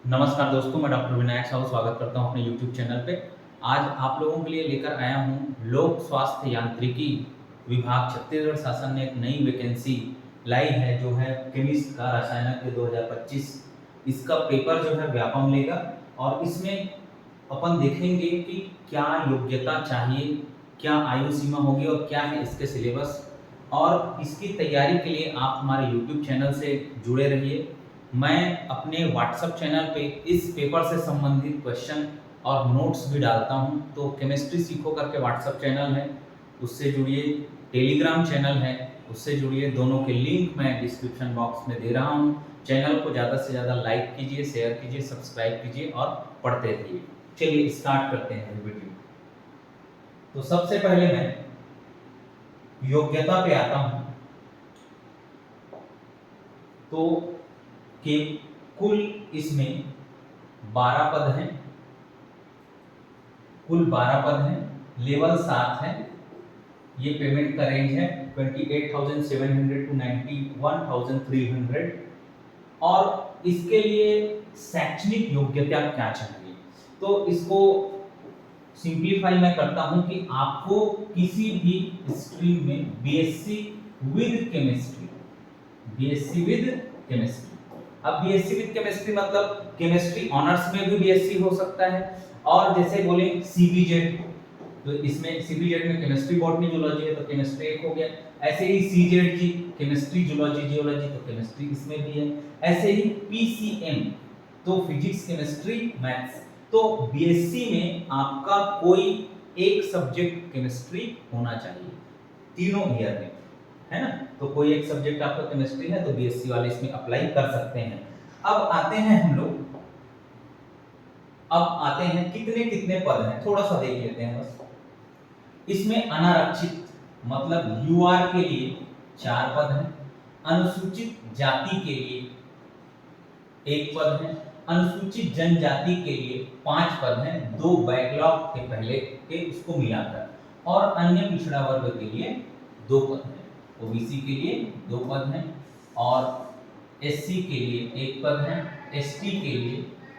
नमस्कार दोस्तों, मैं डॉक्टर विनायक साहू स्वागत करता हूं अपने YouTube चैनल पे। आज आप लोगों के लिए लेकर आया हूं लोक स्वास्थ्य यांत्रिकी विभाग छत्तीसगढ़ शासन ने एक नई वैकेंसी लाई है जो है केमिस्ट का रसायनज्ञ 2025। इसका पेपर जो है व्यापम लेगा और इसमें अपन देखेंगे कि क्या योग्यता चाहिए, क्या आयु सीमा होगी और क्या है इसके सिलेबस। और इसकी तैयारी के लिए आप हमारे YouTube चैनल से जुड़े रहिए। मैं अपने व्हाट्सएप चैनल पे इस पेपर से संबंधित क्वेश्चन और नोट्स भी डालता हूं, तो केमिस्ट्री सीखो करके व्हाट्सएप चैनल है, उससे जुड़िए। टेलीग्राम चैनल है, उससे जुड़िए। दोनों के लिंक मैं डिस्क्रिप्शन बॉक्स में दे रहा हूं। चैनल को ज़्यादा से ज़्यादा लाइक कीजिए, शेयर कीजिए, सब्सक्राइब कीजिए और पढ़ते रहिए। चलिए स्टार्ट करते हैं वीडियो। तो सबसे पहले मैं योग्यता पे आता हूं। तो कि कुल इसमें 12 पद हैं, कुल 12 पद हैं, लेवल 7 है। ये पेमेंट का रेंज है 28,700 टू 91,300। और इसके लिए शैक्षणिक योग्यता क्या चाहिए, तो इसको सिंपलीफाई मैं करता हूं कि आपको किसी भी स्ट्रीम में BSc with chemistry, BSc with chemistry. अब बीएससी विद केमिस्ट्री मतलब केमिस्ट्री ऑनर्स में भी बीएससी हो सकता है। और जैसे बोले सीबीजेड, तो इसमें सीबीजेड में केमिस्ट्री बॉटनी जूलॉजी है तो केमिस्ट्री एक हो गया। ऐसे ही सीजेड जी केमिस्ट्री जूलॉजी जियोलॉजी तो केमिस्ट्री इसमें भी है। ऐसे ही पीसीएम तो फिजिक्स केमिस्ट्री मैथ्स। तो बीएससी में आपका कोई एक सब्जेक्ट केमिस्ट्री होना चाहिए तीनों ईयर में, है ना। तो कोई एक सब्जेक्ट आपका केमिस्ट्री है तो बीएससी वाले इसमें अप्लाई कर सकते हैं। अब आते हैं हम लोग, अब आते हैं कितने कितने पद हैं, थोड़ा सा देख लेते हैं बस। इसमें अनारक्षित मतलब यूआर के लिए 4 पद हैं, अनुसूचित जाति के लिए 1 पद है, अनुसूचित जनजाति के लिए 5 पद हैं, 2 बैकलॉग के पहले के उसको मिलाकर, और अन्य पिछड़ा वर्ग के लिए 2 पद हैं। ओबीसी के लिए 2 पद हैं और एससी के लिए 1 पद है, एसटी के लिए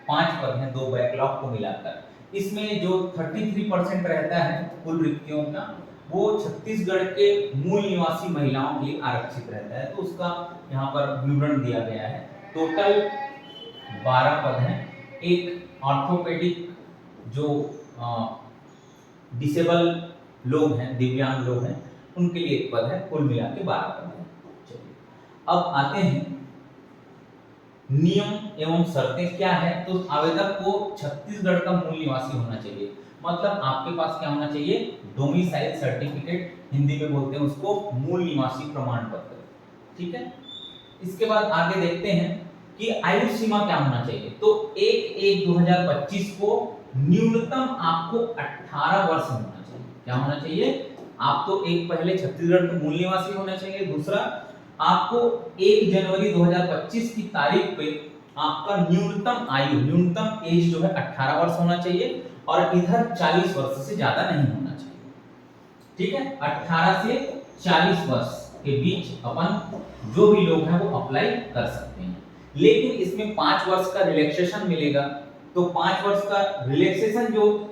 5 पद हैं, 2 बैकलॉग को मिलाकर। इसमें जो 33% रहता है कुल रिक्तियों का, वो छत्तीसगढ़ के मूल निवासी महिलाओं के लिए आरक्षित रहता है, तो उसका यहाँ पर विवरण दिया गया है। टोटल 12 पद हैं। एक ऑर्थोपेडिक जो डिसेबल लोग हैं, दिव्यांग लोग हैं, उनके लिए 1 पद है, कुल मिला के 12 पद है। चलिए अब आते हैं नियम एवं शर्तें क्या है। तो आवेदक को छत्तीसगढ़ का मूल निवासी होना चाहिए, मतलब आपके पास क्या होना चाहिए, डोमिसाइल सर्टिफिकेट, हिंदी में बोलते हैं उसको मूल निवासी प्रमाण पत्र, ठीक है। इसके बाद आगे देखते हैं कि आयु सीमा क्या होना चाहिए। तो 1/1/2025 को न्यूनतम आपको 18 वर्ष होना चाहिए। क्या होना चाहिए, आप तो एक पहले छत्तीसगढ़ के मूल निवासी होना चाहिए, दूसरा आपको 1 जनवरी 2025 की तारीख पे आपका न्यूनतम आयु, न्यूनतम एज जो है 18 वर्ष होना चाहिए, और इधर 40 वर्ष से ज्यादा नहीं होना चाहिए, ठीक है। 18 से 40 वर्ष के बीच अपन जो भी लोग हैं वो अप्लाई कर सकते हैं। लेकिन इसमें 5 वर्ष का रिलैक्सेशन मिलेगा। तो 5 वर्ष का रिलैक्सेशन जो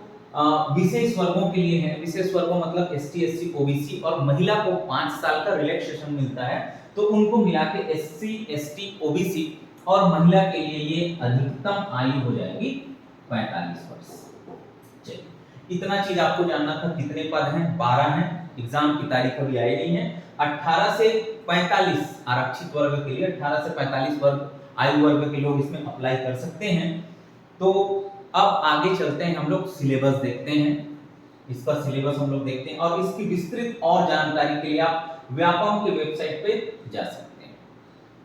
विशेष वर्गों के लिए है, विशेष वर्गों मतलब एसटी, एससी, ओबीसी, और महिला को 5 साल का रिलैक्सेशन मिलता है, तो उनको मिला के एससी, एसटी, ओबीसी और महिला के लिए ये अधिकतम आयु हो जाएगी 45 वर्ष। चलिए इतना चीज आपको जानना था। कितने पद हैं, 12 हैं। एग्जाम की तारीख अभी आई नहीं है। 18 से 45 आरक्षित वर्ग के लिए 18 से 45 वर्ग आयु वर्ग के लोग इसमें अप्लाई कर सकते हैं। तो अब आगे चलते हैं, हम लोग सिलेबस देखते हैं। इसका सिलेबस हम लोग देखते हैं और इसकी विस्तृत और जानकारी के लिए आप व्यापम की वेबसाइट पे जा सकते हैं,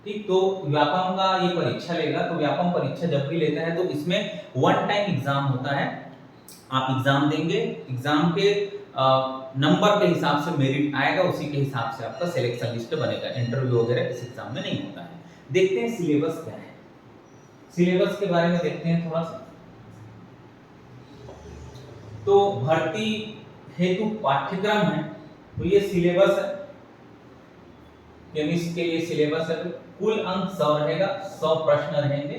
ठीक। तो व्यापम का ये परीक्षा लेगा, तो व्यापम परीक्षा जब भी लेता है तो इसमें 1 टाइम एग्जाम होता है। आप एग्जाम देंगे, एग्जाम के नंबर के हिसाब से मेरिट आएगा, उसी के हिसाब से आपका सिलेक्शन लिस्ट बनेगा। इंटरव्यू वगैरह इस एग्जाम में नहीं होता है। देखते हैं सिलेबस क्या है। सिलेबस के बारे में देखते हैं थोड़ा सा। तो भर्ती हेतु पाठ्यक्रम है, तो ये सिलेबस है। केमिस्ट के लिए सिलेबस है, तो कुल अंक 100 रहेगा, 100 प्रश्न रहेंगे,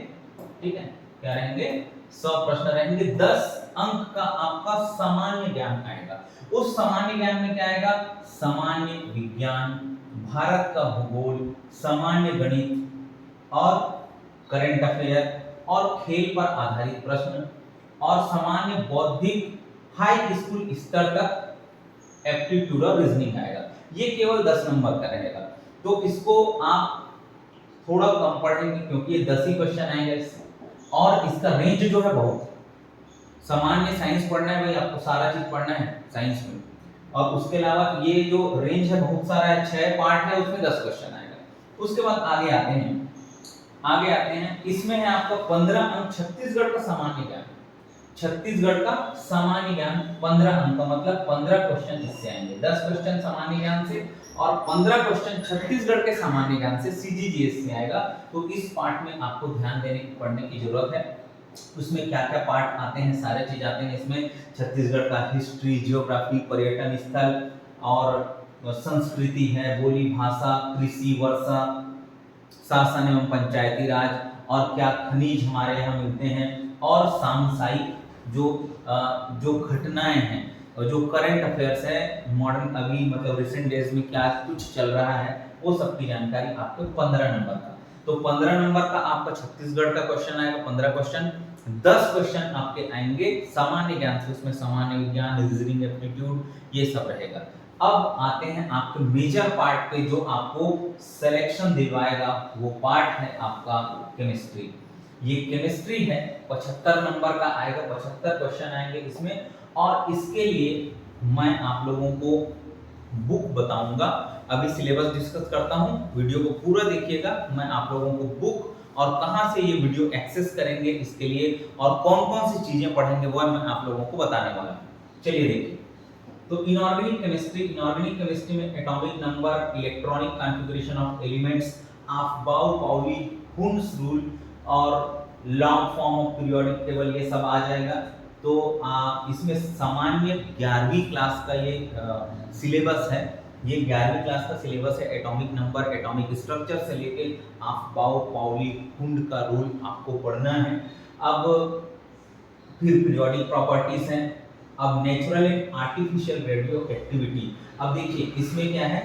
ठीक है। क्या रहेंगे, 100 प्रश्न रहेंगे। 10 अंक का आपका सामान्य ज्ञान आएगा। उस सामान्य ज्ञान में क्या आएगा, सामान्य विज्ञान, भारत का भूगोल, सामान्य गणित और करंट अफेयर और खेल पर आधारित प्रश्न और सामान्य बौद्धिक हाई स्कूल स्तर तक एप्टीट्यूड और रीजनिंग आएगा। ये केवल 10 नंबर का रहेगा। तो इसको आप थोड़ा कम पढ़ेंगे क्योंकि ये 10 ही क्वेश्चन आएंगे इससे, और इसका रेंज जो है बहुत। सामान्य साइंस पढ़ना है भाई, आपको सारा चीज पढ़ना है साइंस में, और उसके अलावा ये जो रेंज है बहुत सारा है, 6 पार्ट है, उसमें 10 क्वेश्चन आएगा। उसके बाद आगे आते हैं इसमें है आपका 15 अंक छत्तीसगढ़ का सामान्य ज्ञान। छत्तीसगढ़ का सामान्य ज्ञान 15 अंक का मतलब 15 क्वेश्चन इससे आएंगे। 10 क्वेश्चन सामान्य ज्ञान से और 15 क्वेश्चन छत्तीसगढ़ के सामान्य ज्ञान से सीजीजीएस से आएगा। तो इस पार्ट में आपको ध्यान देने पढ़ने की जरूरत है। उसमें क्या क्या पार्ट आते हैं, सारे चीज आते हैं इसमें। छत्तीसगढ़ का हिस्ट्री, जियोग्राफी, पर्यटन स्थल और संस्कृति है, बोली भाषा, कृषि, वर्षा, शासन एवं पंचायती राज, और क्या खनिज हमारे यहाँ मिलते हैं, और सामसाई जो घटनाएं हैं और जो करंट अफेयर्स है मॉडर्न, अभी मतलब रिसेंट डेज में क्या कुछ चल रहा है, वो सब की जानकारी आपको 15 नंबर का। तो 15 नंबर का आपका छत्तीसगढ़ का क्वेश्चन आएगा, 15 क्वेश्चन। 10 क्वेश्चन आपके आएंगे सामान्य ज्ञान से, उसमें सामान्य विज्ञान, रीजनिंग, एप्टीट्यूड, ये सब रहेगा। अब आते हैं आपके मेजर पार्ट पे, जो आपको सिलेक्शन दिलवाएगा, वो पार्ट है आपका केमिस्ट्री। ये केमिस्ट्री है, 75 नंबर का आएगा, 75 क्वेश्चन आएंगे इसमें। और इसके लिए मैं आप लोगों को बुक बताऊंगा। अभी सिलेबस डिस्कस करता हूं, वीडियो को पूरा देखिएगा। मैं आप लोगों को बुक और कहां से ये वीडियो एक्सेस करेंगे इसके लिए, और कौन-कौन सी चीजें पढ़ेंगे, वो मैं आप लोगों को बताने वाला हूं। चलिए देखिए। तो इनऑर्गेनिक केमिस्ट्री में atomic number, electronic configuration of elements, Aufbau Pauli, Hund's rule और long form of periodic table, ये सब आ जाएगा। तो इसमें सामान्य 11वीं क्लास का ये सिलेबस है। ये 11वीं क्लास का सिलेबस है। एटॉमिक नंबर, एटॉमिक स्ट्रक्चर से लेके अफबाउ पाउली, हुंड का रूल आपको पढ़ना है। अब फिर पीरियोडिक प्रॉपर्टीज हैं। अब natural and artificial radio activity. अब देखिए इसमें क्या है,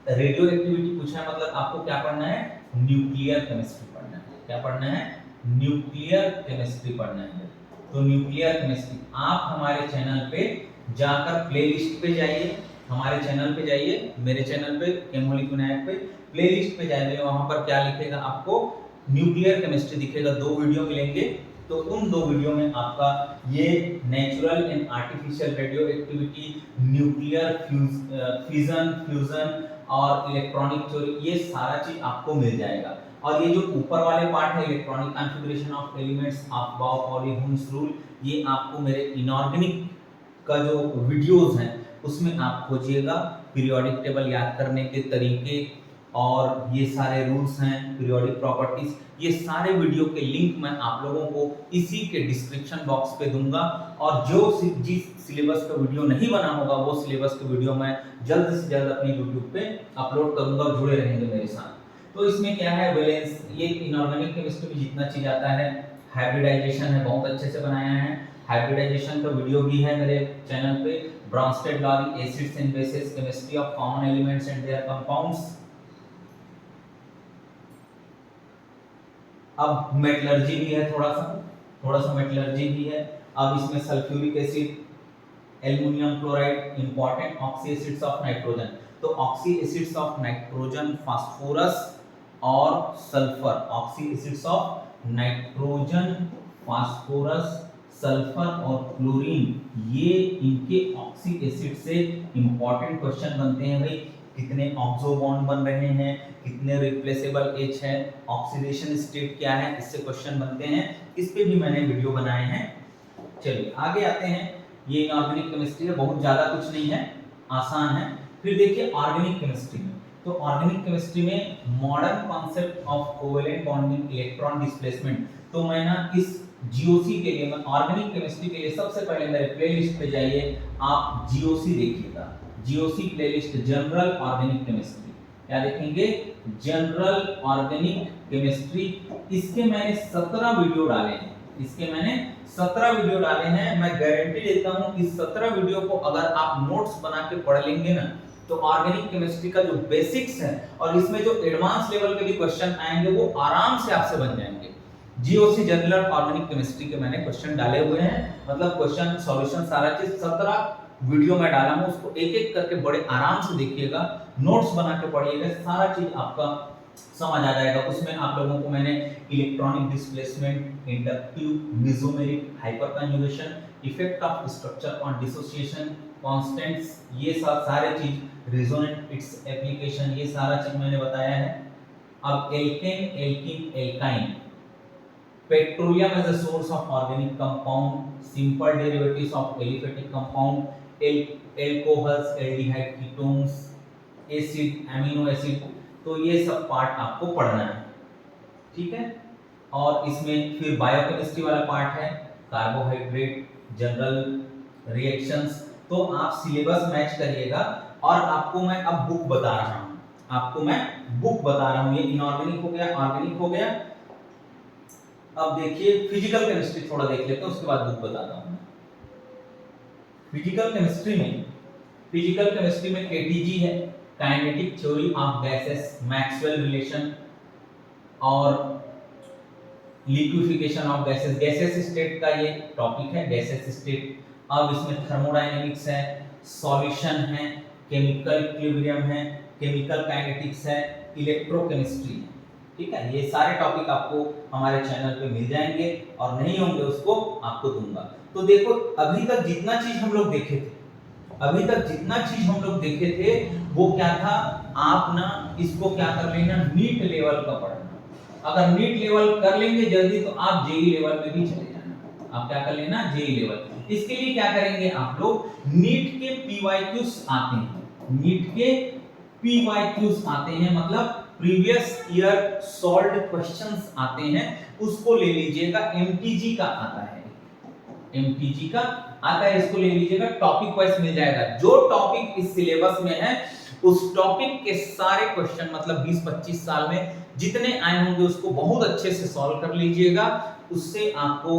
रेडियो एक्टिविटी पूछा है, मतलब आपको क्या पढ़ना है, न्यूक्लियर केमिस्ट्री पढ़ना है। क्या पढ़ना है, न्यूक्लियर केमिस्ट्री पढ़ना है। तो न्यूक्लियर केमिस्ट्री आप हमारे चैनल पे जाकर प्लेलिस्ट पे जाइए, हमारे चैनल पे जाइए, मेरे चैनल पे केमोलिक विनायक पे प्लेलिस्ट पे जाइए, वहां पर क्या लिखेगा, आपको न्यूक्लियर केमिस्ट्री दिखेगा। 2 वीडियो मिलेंगे। तो उन 2 वीडियो में आपका ये natural and artificial radio activity, nuclear fusion और इलेक्ट्रॉनिक थ्योरी, ये सारा चीज आपको मिल जाएगा। और ये जो ऊपर वाले पार्ट है, electronic configuration of elements, Aufbau Pauli, Hund's rule, ये आपको मेरे इनऑर्गेनिक का जो वीडियोस हैं उसमें आप खोजिएगा। पीरियोडिक टेबल याद करने के तरीके और ये सारे रूल्स हैं, पीरियोडिक प्रॉपर्टीज, ये सारे वीडियो के लिंक मैं आप लोगों को इसी के डिस्क्रिप्शन बॉक्स पे दूंगा। और जिस सिलेबस का वीडियो नहीं बना होगा, वो सिलेबस का वीडियो मैं जल्द से जल्द अपनी यूट्यूब पे अपलोड करूंगा। जुड़े रहेंगे मेरे साथ। तो इसमें क्या है, बैलेंस, ये इनऑर्गेनिक केमिस्ट्री में जितना चीज आता है, हाइब्रिडाइजेशन है, बहुत अच्छे से बनाया है। हाइब्रिडाइजेशन का वीडियो भी है मेरे चैनल पे। Bronsted law, acids and bases, chemistry of common elements and their compounds. अब मेटलर्जी भी है, थोड़ा सा मेटलर्जी भी है। अब इसमें sulphuric acid, aluminium chloride, important oxy acids of nitrogen. तो oxy acids of nitrogen, phosphorus और sulphur, oxy acids of nitrogen, phosphorus, sulphur और क्लोरीन, ये इनके ऑक्सी एसिड से इंपॉर्टेंट क्वेश्चन बनते हैं भाई। कितने ऑक्सो बॉन्ड बन रहे हैं, कितने रिप्लेसेबल एच है, ऑक्सीडेशन स्टेट क्या है, इससे क्वेश्चन बनते हैं। इस पे भी मैंने वीडियो बनाए हैं। चलिए आगे आते हैं। ये इनऑर्गेनिक केमिस्ट्री है, बहुत ज्यादा कुछ नहीं है, आसान है। फिर देखिए ऑर्गेनिक केमिस्ट्री में, तो ऑर्गेनिक केमिस्ट्री में modern concept of covalent bonding, electron displacement. तो मैं ना इस जीओसी के लिए, मैं ऑर्गेनिक केमिस्ट्री के लिए सबसे पहले मेरे प्लेलिस्ट पे जाइए, आप जीओसी देखिएगा। GOC playlist, general organic chemistry, क्या देखेंगे, जनरल ऑर्गेनिक केमिस्ट्री। इसके मैंने 17 वीडियो डाले हैं, इसके मैंने 17 वीडियो डाले हैं। मैं गारंटी देता हूं कि 17 वीडियो को अगर आप नोट्स बना के पढ़ लेंगे ना, तो ऑर्गेनिक केमिस्ट्री का जो बेसिक्स है और इसमें जो एडवांस लेवल के भी क्वेश्चन आएंगे वो आराम से आपसे बन जाएंगे। जीओसी जनरल ऑर्गेनिक केमिस्ट्री के मैंने क्वेश्चन डाले हुए हैं, मतलब क्वेश्चन सॉल्यूशन सारा चीज 17 वीडियो में डाला हूं, उसको एक एक करके बड़े आराम से देखिएगा, नोट्स बना के पढ़िएगा, सारा चीज आपका समझ आ जाएगा। उसमें आप लोगों को मैंने electronic displacement, inductive, mesomeric, hyper conjugation, effect of structure on dissociation, constants, ये सब सारे चीज, रेजोनेंट, इट्स एप्लीकेशन, ये सारा चीज मैंने बताया है। अब alkane, alkene, alkyne, petroleum as a source of organic compound, simple derivatives of aliphatic compound, alcohols, aldehyde, ketones, acid, amino acid, तो ये सब पार्ट आपको पढ़ना है, ठीक है। और इसमें फिर बायोकेमिस्ट्री वाला पार्ट है, कार्बोहाइड्रेट, जनरल रिएक्शंस। तो आप सिलेबस मैच करिएगा। और आपको मैं अब बुक बता रहा हूं, आपको मैं बुक बता रहा हूं। ये इनऑर्गेनिक हो गया, ऑर्गेनिक हो गया। अब देखिए फिजिकल केमिस्ट्री थोड़ा देख लेते हैं, उसके बाद बुक बताता हूं। फिजिकल केमिस्ट्री में केटीजी है, kinetic theory of gases, Maxwell relation और liquefaction of gases, gases state का ये टॉपिक है, गैसेस स्टेट। अब इसमें थर्मोडायनेमिक्स है, सॉल्यूशन है, केमिकल इक्विलिब्रियम है, केमिकल काइनेटिक्स है, इलेक्ट्रोकेमिस्ट्री है, ठीक है। ये सारे टॉपिक आपको हमारे चैनल पे मिल जाएंगे, और नहीं होंगे उसको आपको दूंगा। तो देखो अभी तक जितना चीज हम लोग देखे थे, अभी तक जितना चीज हम लोग देखे थे वो क्या था, आप ना इसको क्या कर लेना, नीट लेवल का पढ़ना। अगर नीट लेवल कर लेंगे जल्दी तो आप जेई लेवल में भी चले जाना। आप क्या कर लेना, जेई लेवल। इसके लिए क्या करेंगे आप लोग, नीट के पीवाईक्यूज आते हैं, नीट के पीवाईक्यूज आते हैं, मतलब प्रीवियस ईयर सॉल्व्ड क्वेश्चंस आते हैं, उसको ले लीजिएगा। एमटीजी का आता है, एमटीजी का आता है, इसको ले लीजिएगा। टॉपिक वाइज मिल जाएगा, जो टॉपिक इस सिलेबस में है उस टॉपिक के सारे क्वेश्चन, मतलब 20-25 साल में जितने आए होंगे उसको बहुत अच्छे से सॉल्व कर लीजिएगा। उससे आपको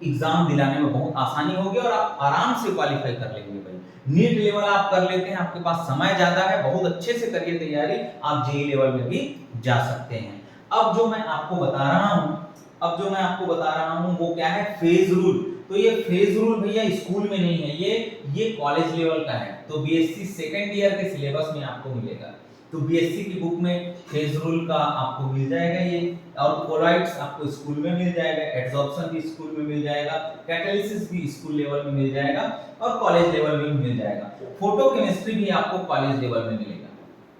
एग्जाम दिलाने में बहुत आसानी होगी और आप आराम से क्वालिफाई कर लेंगे। भाई नीट लेवल आप कर लेते हैं, आपके पास समय ज्यादा है, बहुत अच्छे से करिए तैयारी, आप जेई लेवल में भी जा सकते हैं। अब जो मैं आपको बता रहा हूं वो क्या है, फेज रूल। तो ये फेज रूल भैया स्कूल में नहीं है, ये कॉलेज लेवल का है। तो बीएससी सेकंड ईयर के सिलेबस में आपको मिलेगा। तो बीएससी की बुक में फेज रूल का आपको मिल जाएगा ये, और कोलॉइड्स आपको स्कूल में मिल जाएगा, एड्सॉर्प्शन भी स्कूल में मिल जाएगा, कैटालिसिस भी स्कूल लेवल में मिल जाएगा, और कॉलेज लेवल में भी मिल जाएगा। फोटोकेमिस्ट्री भी आपको कॉलेज लेवल में मिलेगा।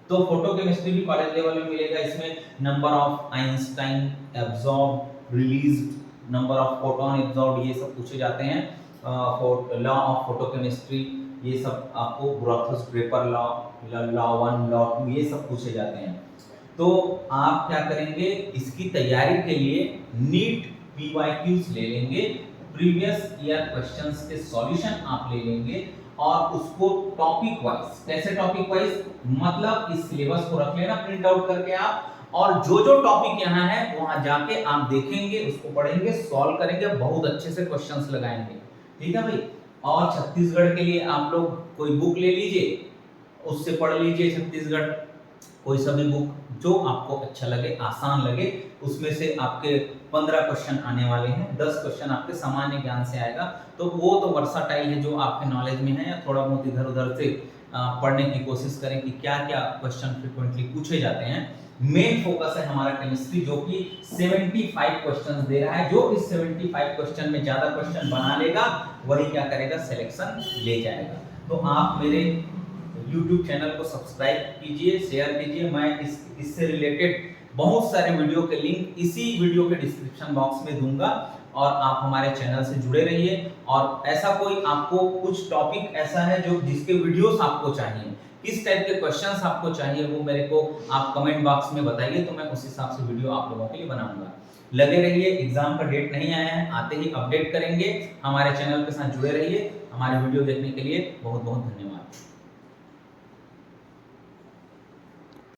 तो फोटोकेमिस्ट्री भी कॉलेज लेवल में मिलेगा। इसमें number of Einstein absorb, released, number of photon absorb, ये सब पूछे जाते हैं। लॉ ऑफ फोटोकेमिस्ट्री, ये सब आपको ग्रोथस ड्रेपर लॉ, लॉ 1, लॉ 2, ये सब पूछे जाते हैं। तो आप क्या करेंगे, इसकी तैयारी के लिए नीट पीवाईक्यूज ले लेंगे, प्रीवियस ईयर क्वेश्चंस के सॉल्यूशन आप ले लेंगे, और उसको टॉपिक वाइज, कैसे टॉपिक वाइज, मतलब इस सिलेबस को रख लेना प्रिंट आउट करके आप, और जो टॉपिक यहाँ है वहां जाके आप देखेंगे, उसको पढ़ेंगे, सॉल्व करेंगे, बहुत अच्छे से क्वेश्चंस लगाएंगे, ठीक है भाई। और छत्तीसगढ़ के लिए आप लोग कोई बुक ले लीजिए, उससे पढ़ लीजिए छत्तीसगढ़, कोई सा भी बुक जो आपको अच्छा लगे, आसान लगे। उसमें से आपके 15 क्वेश्चन आने वाले हैं, 10 क्वेश्चन आपके सामान्य ज्ञान से आएगा। तो वो तो वर्साटाइल है, जो आपके नॉलेज में है, या थोड़ा बहुत इधर उधर से पढ़ने की कोशिश करें कि क्या क्या क्वेश्चन फ्रीक्वेंटली पूछे जाते हैं। मेन फोकस है हमारा केमिस्ट्री, जो कि 75 क्वेश्चंस दे रहा है। जो इस 75 क्वेश्चन में ज्यादा क्वेश्चन बना लेगा वही क्या करेगा, सिलेक्शन ले जाएगा। तो आप मेरे YouTube चैनल को सब्सक्राइब कीजिए, शेयर कीजिए। मैं इससे रिलेटेड बहुत सारे वीडियो के लिंक इसी वीडियो के डिस्क्रिप्शन बॉक्स में दूंगा, और आप हमारे चैनल से जुड़े रहिए। और ऐसा कोई आपको कुछ टॉपिक ऐसा है जो जिसके वीडियोस आपको चाहिए, किस टाइप के क्वेश्चंस आपको चाहिए, वो मेरे को आप कमेंट बॉक्स में बताइए, तो मैं उस हिसाब से वीडियो आप लोगों के लिए बनाऊंगा। लगे रहिए, एग्जाम का डेट नहीं आया है, आते ही अपडेट करेंगे। हमारे चैनल के साथ जुड़े रहिए। हमारे वीडियो देखने के लिए बहुत बहुत धन्यवाद।